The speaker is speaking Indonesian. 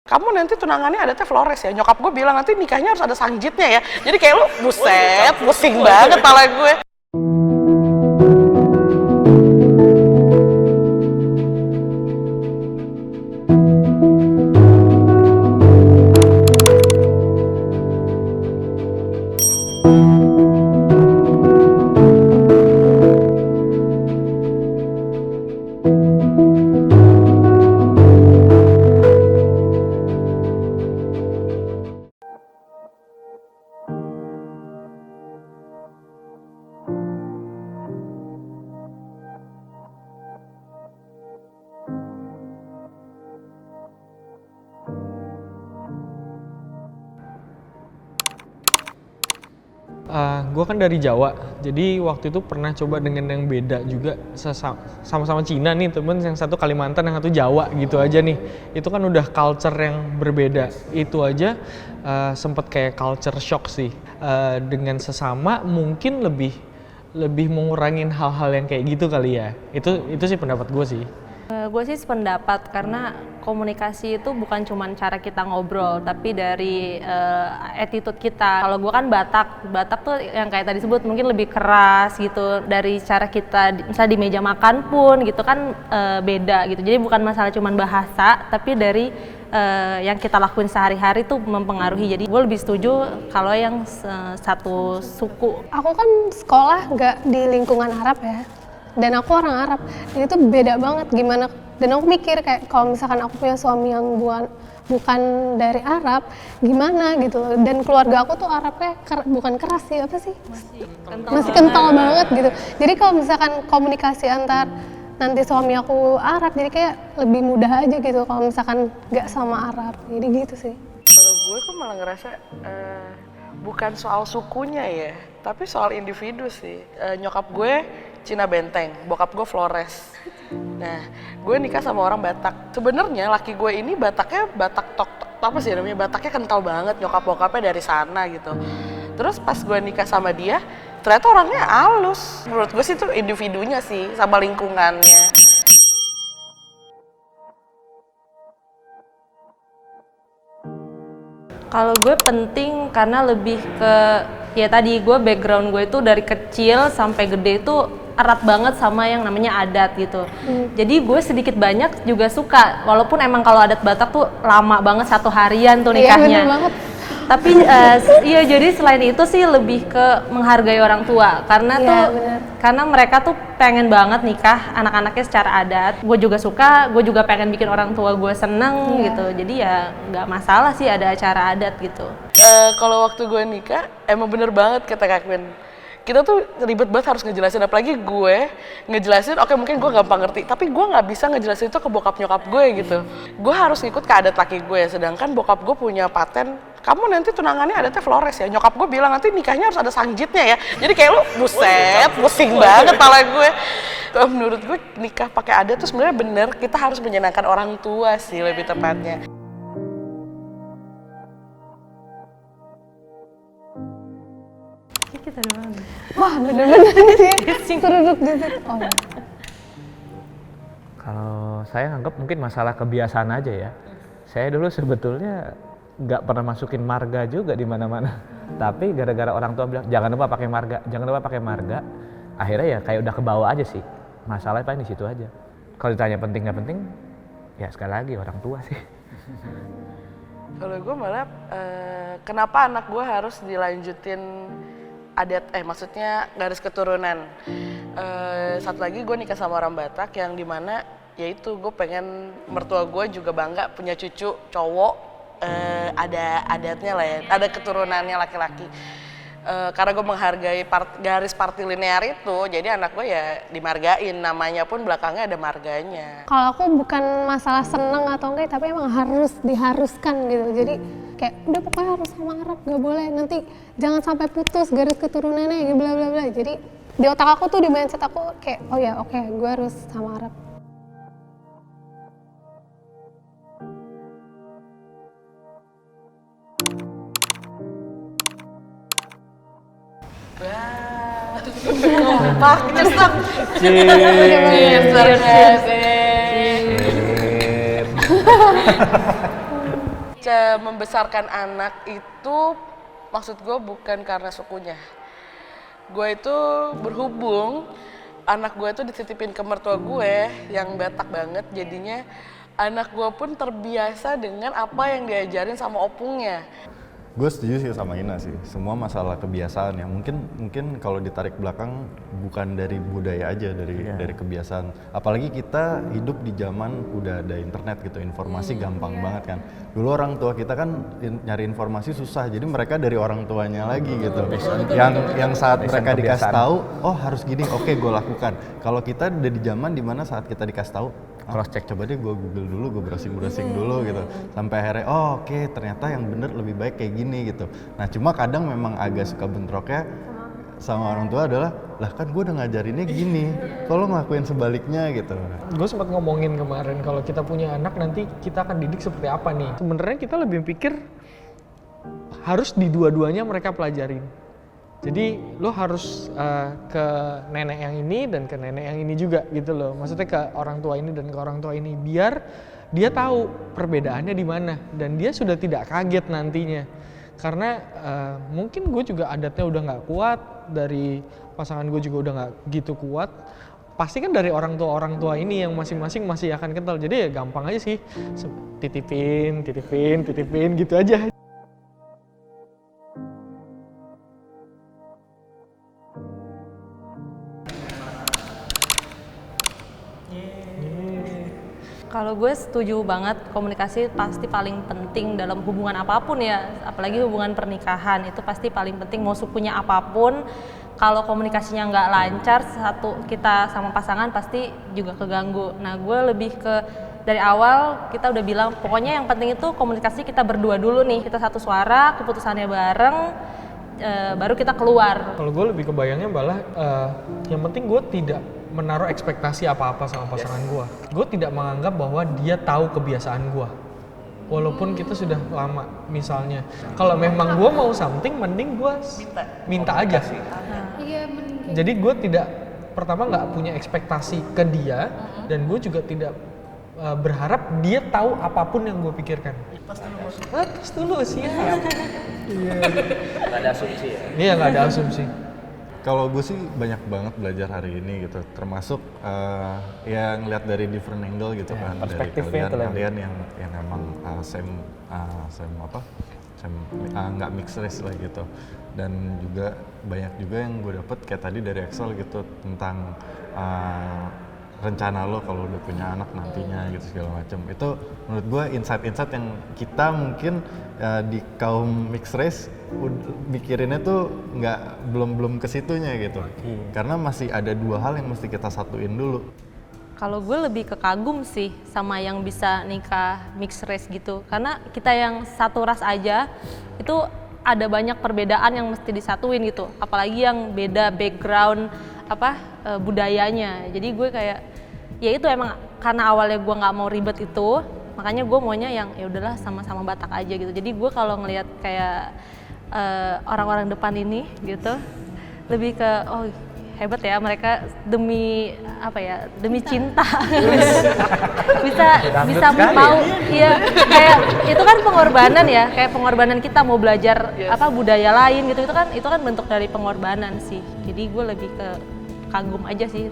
kamu nanti tunangannya adatnya Flores ya. Nyokap gue bilang nanti nikahnya harus ada sangjitnya ya. Jadi kayak lu buset, pusing banget pala gue. Gue kan dari Jawa, jadi waktu itu pernah coba dengan yang beda juga, sama-sama Cina nih temen, yang satu Kalimantan, yang satu Jawa gitu aja nih. Itu kan udah culture yang berbeda, itu aja sempet kayak culture shock sih. Dengan sesama mungkin lebih mengurangin hal-hal yang kayak gitu kali ya. Itu sih pendapat gue sih. Gue sih sependapat karena komunikasi itu bukan cuma cara kita ngobrol, tapi dari attitude kita. Kalau gue kan Batak tuh yang kayak tadi sebut mungkin lebih keras gitu. Dari cara kita, misalnya di meja makan pun gitu kan beda gitu. Jadi bukan masalah cuma bahasa, tapi dari yang kita lakuin sehari-hari tuh mempengaruhi. Jadi gue lebih setuju kalau yang satu suku. Aku kan sekolah nggak di lingkungan Arab ya. Dan aku orang Arab, dan itu beda banget gimana. Dan aku mikir kayak kalau misalkan aku punya suami yang bukan dari Arab, gimana gitu loh. Dan keluarga aku tuh Arabnya bukan keras sih, apa sih? Masih kental banget gitu. Jadi kalau misalkan komunikasi antar nanti suami aku Arab, jadi kayak lebih mudah aja gitu kalau misalkan nggak sama Arab. Jadi gitu sih. Kalau gue kok malah ngerasa bukan soal sukunya ya, tapi soal individu sih. Nyokap gue Cina Benteng, bokap gue Flores. Nah, gue nikah sama orang Batak. Sebenarnya laki gue ini Bataknya Batak tok apa sih namanya? Bataknya kental banget, nyokap-bokapnya dari sana gitu. Terus pas gue nikah sama dia, ternyata orangnya halus. Menurut gue sih itu individunya sih, sama lingkungannya. Kalau gue penting karena lebih ke, ya tadi gue background gue itu dari kecil sampai gede itu erat banget sama yang namanya adat gitu. Jadi gue sedikit banyak juga suka, walaupun emang kalau adat Batak tuh lama banget, 1 harian tuh nikahnya. Iya bener banget. Tapi iya, jadi selain itu sih lebih ke menghargai orang tua karena karena mereka tuh pengen banget nikah anak-anaknya secara adat. Gue juga suka, gue juga pengen bikin orang tua gue seneng gitu. Jadi ya nggak masalah sih ada acara adat gitu. Kalau waktu gue nikah emang bener banget kata Kak Queen. Kita tuh ribet banget harus ngejelasin, apalagi gue ngejelasin, oke mungkin gue gampang ngerti, tapi gue nggak bisa ngejelasin itu ke bokap nyokap gue gitu. Gue harus ngikut ke adat laki gue, sedangkan bokap gue punya paten, kamu nanti tunangannya adatnya Flores ya. Nyokap gue bilang nanti nikahnya harus ada sangjitnya ya. Jadi kayak lu buset, pusing banget pala gue. Menurut gue nikah pakai adat tuh sebenarnya bener, kita harus menyenangkan orang tua sih lebih tepatnya. Kita doang. Wah bener-bener sih, seruduk gitu. Oh ya. Kalau saya nganggap mungkin masalah kebiasaan aja ya. Saya dulu sebetulnya nggak pernah masukin marga juga di mana-mana. Tapi gara-gara orang tua bilang jangan lupa pakai marga, jangan lupa pakai marga. Akhirnya ya kayak udah kebawa aja sih. Masalahnya paling di situ aja. Kalau ditanya penting nggak penting, ya sekali lagi orang tua sih. Kalau gue malah kenapa anak gue harus dilanjutin adat, maksudnya garis keturunan. Satu lagi gue nikah sama orang Batak yang dimana yaitu gue pengen mertua gue juga bangga punya cucu cowok, ada adatnya lah ya, ada keturunannya laki-laki. Karena gue menghargai garis partilinear itu, jadi anak gue ya dimargain, namanya pun belakangnya ada marganya. Kalau aku bukan masalah seneng atau enggak, tapi emang diharuskan gitu. Jadi kayak udah pokoknya harus sama Arab, nggak boleh nanti jangan sampai putus garis keturunannya bla bla bla. Jadi di otak aku tuh, di mindset aku kayak oh ya oke, gue harus sama Arab. Kompak, nyesek. membesarkan anak itu maksud gue bukan karena sukunya. Gue itu berhubung anak gue tuh dititipin ke mertua gue yang Batak banget, jadinya anak gue pun terbiasa dengan apa yang diajarin sama opungnya. Gue setuju sih sama Ina sih, semua masalah kebiasaan ya. Mungkin kalau ditarik belakang bukan dari budaya aja, dari kebiasaan. Apalagi kita hidup di zaman udah ada internet gitu, informasi gampang banget kan. Dulu orang tua kita kan nyari informasi susah, jadi mereka dari orang tuanya lagi gitu. Yang saat mereka dikasih tahu, oh harus gini, oke gue lakukan. Kalau kita udah di zaman dimana saat kita dikasih tahu, cross check, coba deh gue google dulu, gue browsing dulu gitu, sampai akhirnya oke, ternyata yang bener lebih baik kayak gini gitu. Nah cuma kadang memang agak suka bentroknya sama orang tua adalah, lah kan gue udah ngajarinnya gini, kalau ngelakuin sebaliknya gitu. Gue sempat ngomongin kemarin kalau kita punya anak nanti kita akan didik seperti apa nih. Sebenarnya kita lebih pikir harus di dua-duanya mereka pelajarin. Jadi lo harus ke nenek yang ini dan ke nenek yang ini juga gitu loh. Maksudnya ke orang tua ini dan ke orang tua ini, biar dia tahu perbedaannya di mana dan dia sudah tidak kaget nantinya. Karena mungkin gue juga adatnya udah nggak kuat, dari pasangan gue juga udah nggak gitu kuat. Pasti kan dari orang tua ini yang masing-masing masih akan kental. Jadi ya gampang aja sih, titipin gitu aja. Kalau gue setuju banget, komunikasi pasti paling penting dalam hubungan apapun ya, apalagi hubungan pernikahan itu pasti paling penting. Mau sukunya apapun, kalau komunikasinya nggak lancar, kita sama pasangan pasti juga keganggu. Nah gue lebih ke dari awal kita udah bilang pokoknya yang penting itu komunikasi kita berdua dulu nih, kita satu suara, keputusannya bareng, baru kita keluar. Kalau gue lebih kebayangnya malah yang penting gue tidak menaruh ekspektasi apa-apa sama pasangan gue. Gue tidak menganggap bahwa dia tahu kebiasaan gue. Walaupun kita sudah lama misalnya. Kalau memang gue mau something, mending gue minta aja. Jadi gue tidak, pertama nggak punya ekspektasi ke dia, dan gue juga tidak berharap dia tahu apapun yang gue pikirkan. Pas dulu sih. Nggak ada asumsi ya? Iya, nggak ada asumsi. Kalau gue sih banyak banget belajar hari ini gitu, termasuk yang ngeliat dari different angle gitu kan, dari kalian yang emang nggak mixed race lah gitu, dan juga banyak juga yang gue dapet kayak tadi dari Excel gitu tentang rencana lo kalau udah punya anak nantinya gitu segala macam. Itu menurut gue insight-insight yang kita mungkin di kaum mixed race mikirinnya tuh belum ke situnya gitu. Karena masih ada dua hal yang mesti kita satuin dulu. Kalau gue lebih ke kagum sih sama yang bisa nikah mixed race gitu. Karena kita yang satu ras aja itu ada banyak perbedaan yang mesti disatuin gitu. Apalagi yang beda background budayanya. Jadi gue kayak ya itu emang karena awalnya gue nggak mau ribet itu, makanya gue maunya yang ya udahlah sama-sama Batak aja gitu. Jadi gue kalau ngelihat kayak orang-orang depan ini gitu lebih ke oh hebat ya mereka demi cinta bisa mau ya kayak itu kan pengorbanan ya, kayak pengorbanan kita mau belajar budaya lain gitu, itu kan bentuk dari pengorbanan sih. Jadi gue lebih ke kagum aja sih